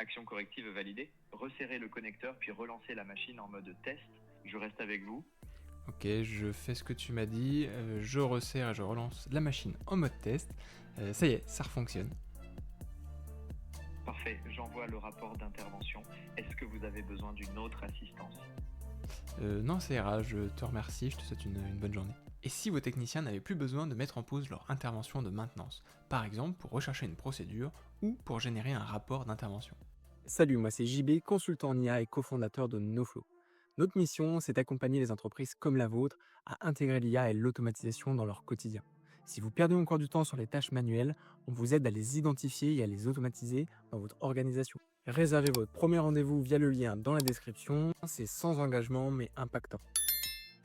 Action corrective validée. Resserrez le connecteur puis relancez la machine en mode test. Je reste avec vous. Ok, je fais ce que tu m'as dit, je resserre et je relance la machine en mode test. Ça y est, ça refonctionne. Parfait, j'envoie le rapport d'intervention. Est-ce que vous avez besoin d'une autre assistance? Non, ça ira, je te remercie, je te souhaite une bonne journée. Et si vos techniciens n'avaient plus besoin de mettre en pause leur intervention de maintenance, par exemple pour rechercher une procédure ou pour générer un rapport d'intervention? Salut, moi c'est JB, consultant en IA et cofondateur de NoFlow. Notre mission, c'est d'accompagner les entreprises comme la vôtre à intégrer l'IA et l'automatisation dans leur quotidien. Si vous perdez encore du temps sur les tâches manuelles, on vous aide à les identifier et à les automatiser dans votre organisation. Réservez votre premier rendez-vous via le lien dans la description, c'est sans engagement mais impactant.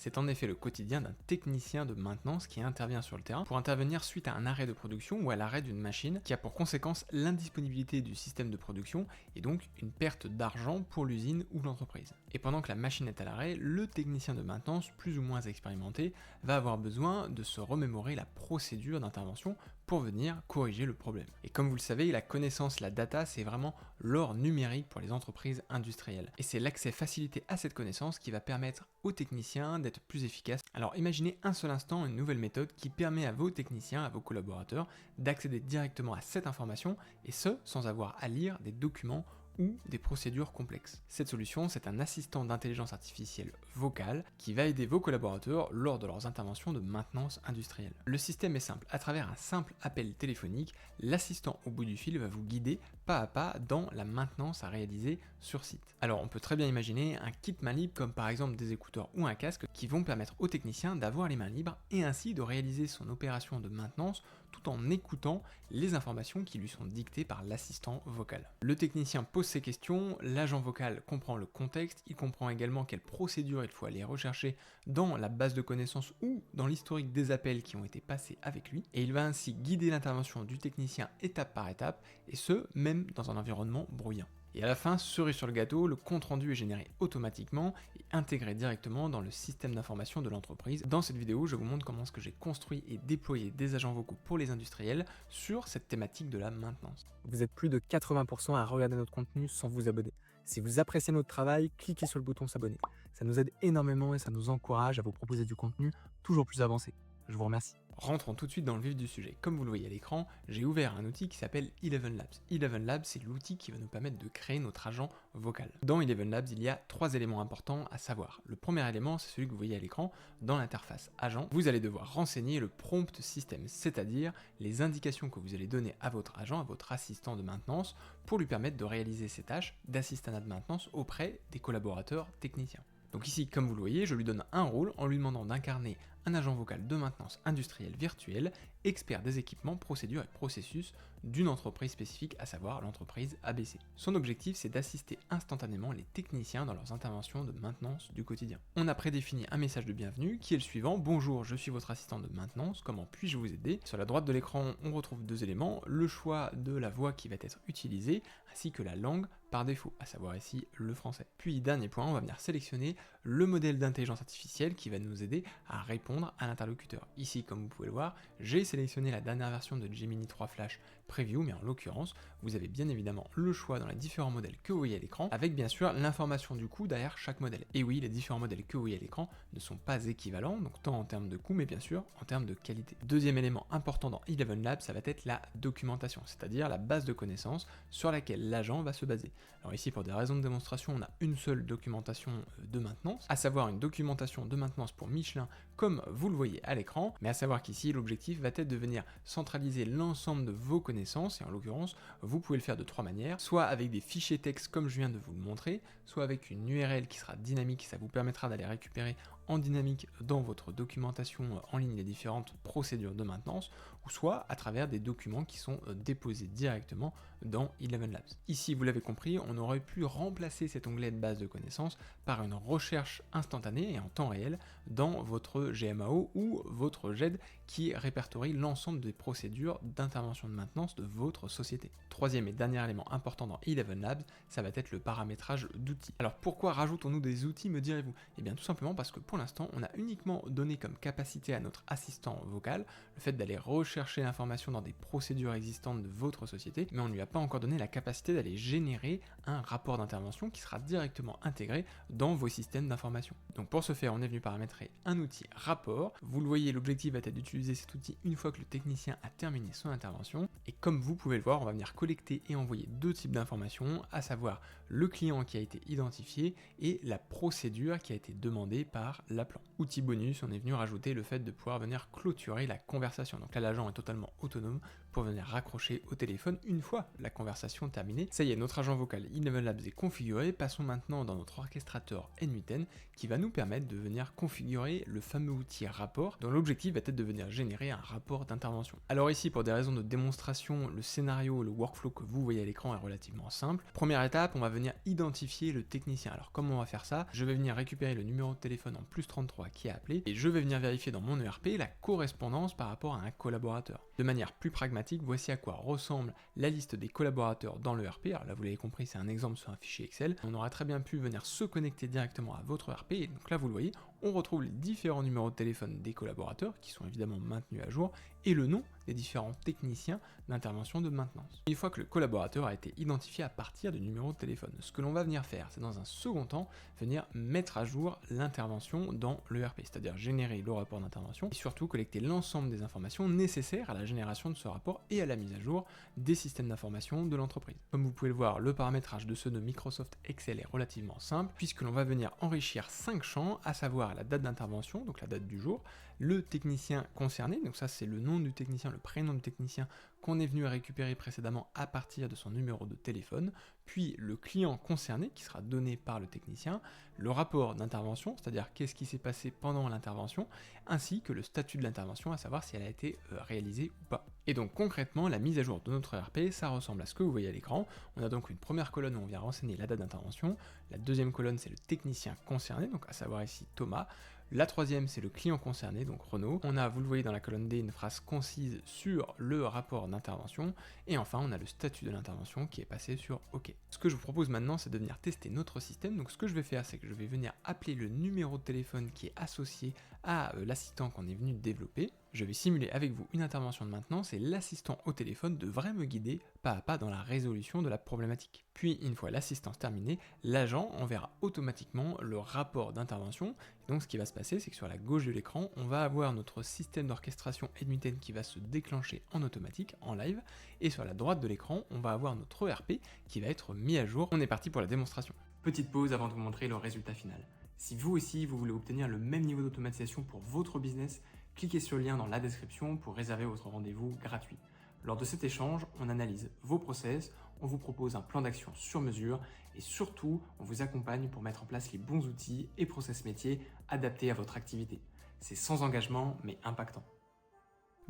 C'est en effet le quotidien d'un technicien de maintenance qui intervient sur le terrain pour intervenir suite à un arrêt de production ou à l'arrêt d'une machine qui a pour conséquence l'indisponibilité du système de production et donc une perte d'argent pour l'usine ou l'entreprise. Et pendant que la machine est à l'arrêt, le technicien de maintenance plus ou moins expérimenté va avoir besoin de se remémorer la procédure d'intervention pour venir corriger le problème. Et comme vous le savez, la connaissance, la data, c'est vraiment l'or numérique pour les entreprises industrielles. Et c'est l'accès facilité à cette connaissance qui va permettre aux techniciens d'être plus efficaces. Alors imaginez un seul instant une nouvelle méthode qui permet à vos techniciens, à vos collaborateurs, d'accéder directement à cette information, et ce, sans avoir à lire des documents ou des procédures complexes. Cette solution, c'est un assistant d'intelligence artificielle vocale qui va aider vos collaborateurs lors de leurs interventions de maintenance industrielle. Le système est simple. À travers un simple appel téléphonique, l'assistant au bout du fil va vous guider pas à pas dans la maintenance à réaliser sur site. Alors on peut très bien imaginer un kit main libre comme par exemple des écouteurs ou un casque qui vont permettre au technicien d'avoir les mains libres et ainsi de réaliser son opération de maintenance tout en écoutant les informations qui lui sont dictées par l'assistant vocal. Le technicien pose ses questions, l'agent vocal comprend le contexte, il comprend également quelle procédure il faut aller rechercher dans la base de connaissances ou dans l'historique des appels qui ont été passés avec lui, et il va ainsi guider l'intervention du technicien étape par étape, et ce, même dans un environnement bruyant. Et à la fin, cerise sur le gâteau, le compte-rendu est généré automatiquement et intégré directement dans le système d'information de l'entreprise. Dans cette vidéo, je vous montre comment est-ce que j'ai construit et déployé des agents vocaux pour les industriels sur cette thématique de la maintenance. Vous êtes plus de 80% à regarder notre contenu sans vous abonner. Si vous appréciez notre travail, cliquez sur le bouton s'abonner. Ça nous aide énormément et ça nous encourage à vous proposer du contenu toujours plus avancé. Je vous remercie. Rentrons tout de suite dans le vif du sujet. Comme vous le voyez à l'écran, j'ai ouvert un outil qui s'appelle Eleven Labs. Eleven Labs, c'est l'outil qui va nous permettre de créer notre agent vocal. Dans Eleven Labs, il y a 3 éléments importants à savoir. Le premier élément, c'est celui que vous voyez à l'écran. Dans l'interface agent, vous allez devoir renseigner le prompt system, c'est-à-dire les indications que vous allez donner à votre agent, à votre assistant de maintenance, pour lui permettre de réaliser ses tâches d'assistanat de maintenance auprès des collaborateurs techniciens. Donc ici, comme vous le voyez, je lui donne un rôle en lui demandant d'incarner un agent vocal de maintenance industrielle virtuelle, expert des équipements, procédures et processus d'une entreprise spécifique, à savoir l'entreprise ABC. Son objectif, c'est d'assister instantanément les techniciens dans leurs interventions de maintenance du quotidien. On a prédéfini un message de bienvenue qui est le suivant: bonjour, je suis votre assistant de maintenance, comment puis-je vous aider? Sur la droite de l'écran, on retrouve 2 éléments, le choix de la voix qui va être utilisée, ainsi que la langue par défaut, à savoir ici le français. Puis, dernier point, on va venir sélectionner le modèle d'intelligence artificielle qui va nous aider à répondre à l'interlocuteur. Ici, comme vous pouvez le voir, j'ai sélectionné la dernière version de Gemini 3 Flash Preview, mais en l'occurrence, vous avez bien évidemment le choix dans les différents modèles que vous voyez à l'écran, avec bien sûr l'information du coût derrière chaque modèle. Et oui, les différents modèles que vous voyez à l'écran ne sont pas équivalents, donc tant en termes de coût, mais bien sûr en termes de qualité. Deuxième élément important dans Eleven Labs, ça va être la documentation, c'est-à-dire la base de connaissances sur laquelle l'agent va se baser. Alors ici, pour des raisons de démonstration, on a une seule documentation de maintenance, à savoir une documentation de maintenance pour Michelin, comme vous le voyez à l'écran, mais à savoir qu'ici, l'objectif va être de venir centraliser l'ensemble de vos connaissances, et en l'occurrence, vous pouvez le faire de 3 manières, soit avec des fichiers texte comme je viens de vous le montrer, soit avec une URL qui sera dynamique, ça vous permettra d'aller récupérer en dynamique dans votre documentation en ligne les différentes procédures de maintenance, ou soit à travers des documents qui sont déposés directement dans Eleven Labs. Ici, vous l'avez compris, on aurait pu remplacer cet onglet de base de connaissances par une recherche instantanée et en temps réel dans votre GMAO ou votre GED qui répertorie l'ensemble des procédures d'intervention de maintenance de votre société. Troisième et dernier élément important dans Eleven Labs, ça va être le paramétrage d'outils. Alors pourquoi rajoutons-nous des outils, me direz-vous? Eh bien tout simplement parce que pour l'instant, on a uniquement donné comme capacité à notre assistant vocal le fait d'aller rechercher rechercher l'information dans des procédures existantes de votre société, mais on ne lui a pas encore donné la capacité d'aller générer un rapport d'intervention qui sera directement intégré dans vos systèmes d'information. Donc pour ce faire, on est venu paramétrer un outil rapport. Vous le voyez, l'objectif va être d'utiliser cet outil une fois que le technicien a terminé son intervention. Et comme vous pouvez le voir, on va venir collecter et envoyer deux types d'informations, à savoir le client qui a été identifié et la procédure qui a été demandée par l'appelant. Outil bonus, on est venu rajouter le fait de pouvoir venir clôturer la conversation. Donc là, l'agent est totalement autonome pour venir raccrocher au téléphone une fois la conversation terminée. Ça y est, notre agent vocal Eleven Labs est configuré. Passons maintenant dans notre orchestrateur N8N qui va nous permettre de venir configurer le fameux outil rapport dont l'objectif va être de venir générer un rapport d'intervention. Alors ici, pour des raisons de démonstration, le scénario, le workflow que vous voyez à l'écran est relativement simple. Première étape, on va venir identifier le technicien. Alors comment on va faire ça? Je vais venir récupérer le numéro de téléphone en +33 qui a appelé et je vais venir vérifier dans mon ERP la correspondance par rapport à un collaborateur. De manière plus pragmatique, voici à quoi ressemble la liste des collaborateurs dans l'ERP. Alors là, vous l'avez compris, c'est un exemple sur un fichier Excel. On aurait très bien pu venir se connecter directement à votre ERP. Et donc là, vous le voyez, on retrouve les différents numéros de téléphone des collaborateurs qui sont évidemment maintenus à jour et le nom des différents techniciens d'intervention de maintenance. Une fois que le collaborateur a été identifié à partir du numéro de téléphone, ce que l'on va venir faire, c'est dans un second temps venir mettre à jour l'intervention dans l'ERP, c'est-à-dire générer le rapport d'intervention et surtout collecter l'ensemble des informations nécessaires à la génération de ce rapport et à la mise à jour des systèmes d'information de l'entreprise. Comme vous pouvez le voir, le paramétrage de ceux de Microsoft Excel est relativement simple puisque l'on va venir enrichir 5 champs, à savoir la date d'intervention, donc la date du jour, le technicien concerné, donc ça c'est le nom du technicien, le prénom du technicien qu'on est venu récupérer précédemment à partir de son numéro de téléphone, puis le client concerné qui sera donné par le technicien, le rapport d'intervention, c'est-à-dire qu'est-ce qui s'est passé pendant l'intervention, ainsi que le statut de l'intervention, à savoir si elle a été réalisée ou pas. Et donc concrètement, la mise à jour de notre ERP, ça ressemble à ce que vous voyez à l'écran. On a donc une première colonne où on vient renseigner la date d'intervention, la deuxième colonne c'est le technicien concerné, donc à savoir ici Thomas. La troisième, c'est le client concerné, donc Renault. On a, vous le voyez dans la colonne D, une phrase concise sur le rapport d'intervention. Et enfin, on a le statut de l'intervention qui est passé sur OK. Ce que je vous propose maintenant, c'est de venir tester notre système. Donc ce que je vais faire, c'est que je vais venir appeler le numéro de téléphone qui est associé à l'assistant qu'on est venu développer. Je vais simuler avec vous une intervention de maintenance et l'assistant au téléphone devrait me guider pas à pas dans la résolution de la problématique. Puis, une fois l'assistance terminée, l'agent enverra automatiquement le rapport d'intervention. Donc ce qui va se passer, c'est que sur la gauche de l'écran, on va avoir notre système d'orchestration N8N qui va se déclencher en automatique, en live, et sur la droite de l'écran, on va avoir notre ERP qui va être mis à jour. On est parti pour la démonstration. Petite pause avant de vous montrer le résultat final. Si vous aussi, vous voulez obtenir le même niveau d'automatisation pour votre business, cliquez sur le lien dans la description pour réserver votre rendez-vous gratuit. Lors de cet échange, on analyse vos process, on vous propose un plan d'action sur mesure et surtout, on vous accompagne pour mettre en place les bons outils et process métiers adaptés à votre activité. C'est sans engagement mais impactant.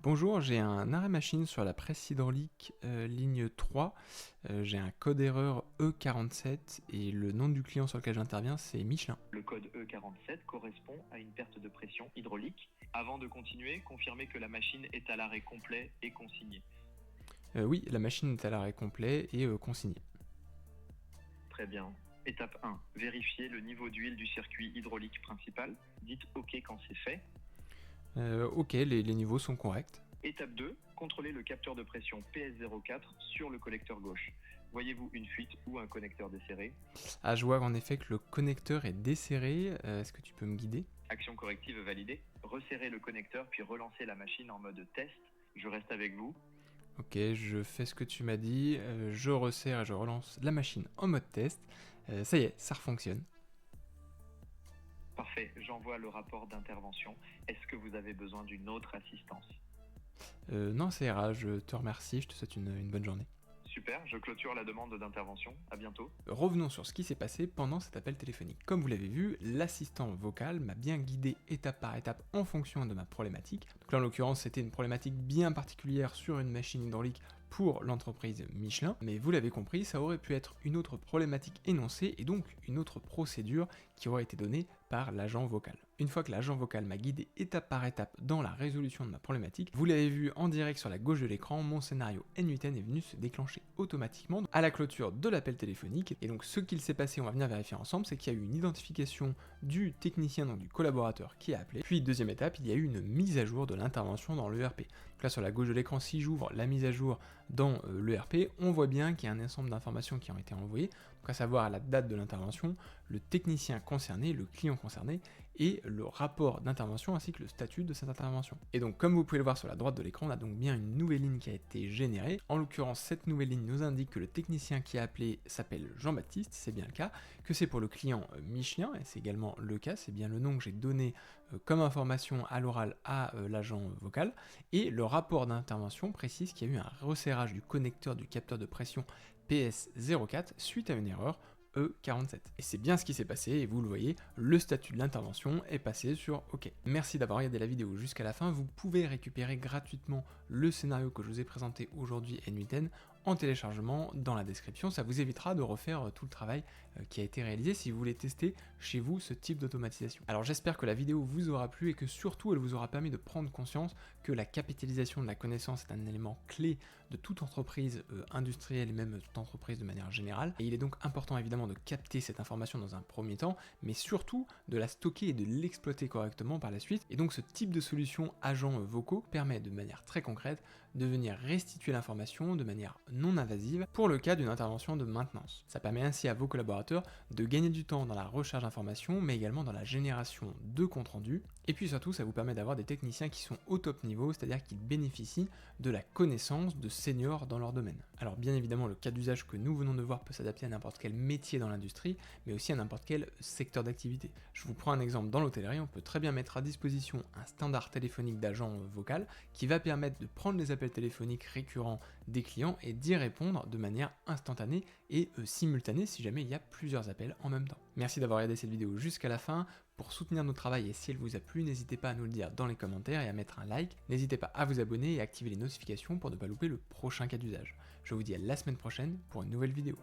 Bonjour, j'ai un arrêt machine sur la presse hydraulique ligne 3. J'ai un code erreur E47 et le nom du client sur lequel j'interviens, c'est Michelin. Le code E47 correspond à une perte de pression hydraulique. Avant de continuer, confirmez que la machine est à l'arrêt complet et consignée. Oui, la machine est à l'arrêt complet et consignée. Très bien. Étape 1. Vérifiez le niveau d'huile du circuit hydraulique principal. Dites OK quand c'est fait. Ok, les niveaux sont corrects. Étape 2. Contrôlez le capteur de pression PS04 sur le connecteur gauche. Voyez-vous une fuite ou un connecteur desserré? Ah, je vois en effet que le connecteur est desserré. Est-ce que tu peux me guider? Action corrective validée. Resserrez le connecteur puis relancez la machine en mode test. Je reste avec vous. Ok, je fais ce que tu m'as dit. Je resserre et je relance la machine en mode test. Ça y est, ça fonctionne. Parfait, j'envoie le rapport d'intervention. Est-ce que vous avez besoin d'une autre assistance? Non, ça ira, je te remercie, je te souhaite une bonne journée. Super, je clôture la demande d'intervention. À bientôt. Revenons sur ce qui s'est passé pendant cet appel téléphonique. Comme vous l'avez vu, l'assistant vocal m'a bien guidé étape par étape en fonction de ma problématique. Donc là, en l'occurrence, c'était une problématique bien particulière sur une machine hydraulique pour l'entreprise Michelin, mais vous l'avez compris, ça aurait pu être une autre problématique énoncée et donc une autre procédure qui aurait été donnée par l'agent vocal. Une fois que l'agent vocal m'a guidé étape par étape dans la résolution de ma problématique, vous l'avez vu en direct sur la gauche de l'écran, mon scénario N8N est venu se déclencher automatiquement à la clôture de l'appel téléphonique. Et donc ce qu'il s'est passé, on va venir vérifier ensemble, c'est qu'il y a eu une identification du technicien, donc du collaborateur qui a appelé. Puis deuxième étape, il y a eu une mise à jour de l'intervention dans l'ERP. Donc là sur la gauche de l'écran, si j'ouvre la mise à jour dans l'ERP, on voit bien qu'il y a un ensemble d'informations qui ont été envoyées, donc à savoir la date de l'intervention, le technicien concerné, le client concerné, et le rapport d'intervention ainsi que le statut de cette intervention. Et donc comme vous pouvez le voir sur la droite de l'écran, on a donc bien une nouvelle ligne qui a été générée. En l'occurrence, cette nouvelle ligne nous indique que le technicien qui a appelé s'appelle Jean-Baptiste, c'est bien le cas, que c'est pour le client Michelin, et c'est également le cas, c'est bien le nom que j'ai donné comme information à l'oral à l'agent vocal, et le rapport d'intervention précise qu'il y a eu un resserrage du connecteur du capteur de pression PS04 suite à une erreur E47. Et c'est bien ce qui s'est passé, et vous le voyez, le statut de l'intervention est passé sur OK. Merci d'avoir regardé la vidéo jusqu'à la fin, vous pouvez récupérer gratuitement le scénario que je vous ai présenté aujourd'hui N8N en téléchargement dans la description, ça vous évitera de refaire tout le travail qui a été réalisé si vous voulez tester chez vous ce type d'automatisation. Alors j'espère que la vidéo vous aura plu et que surtout elle vous aura permis de prendre conscience que la capitalisation de la connaissance est un élément clé de toute entreprise industrielle et même toute entreprise de manière générale. Et il est donc important évidemment de capter cette information dans un premier temps, mais surtout de la stocker et de l'exploiter correctement par la suite. Et donc ce type de solution agents vocaux permet de manière très concrète de venir restituer l'information de manière non invasive pour le cas d'une intervention de maintenance. Ça permet ainsi à vos collaborateurs de gagner du temps dans la recherche d'informations, mais également dans la génération de comptes rendus. Et puis surtout, ça vous permet d'avoir des techniciens qui sont au top niveau, c'est-à-dire qu'ils bénéficient de la connaissance de seniors dans leur domaine. Alors bien évidemment, le cas d'usage que nous venons de voir peut s'adapter à n'importe quel métier dans l'industrie, mais aussi à n'importe quel secteur d'activité. Je vous prends un exemple dans l'hôtellerie, on peut très bien mettre à disposition un standard téléphonique d'agent vocal qui va permettre de prendre les appels téléphoniques récurrents des clients et d'y répondre de manière instantanée et simultanée si jamais il y a plusieurs appels en même temps. Merci d'avoir regardé cette vidéo jusqu'à la fin. Pour soutenir notre travail et si elle vous a plu, n'hésitez pas à nous le dire dans les commentaires et à mettre un like. N'hésitez pas à vous abonner et à activer les notifications pour ne pas louper le prochain cas d'usage. Je vous dis à la semaine prochaine pour une nouvelle vidéo.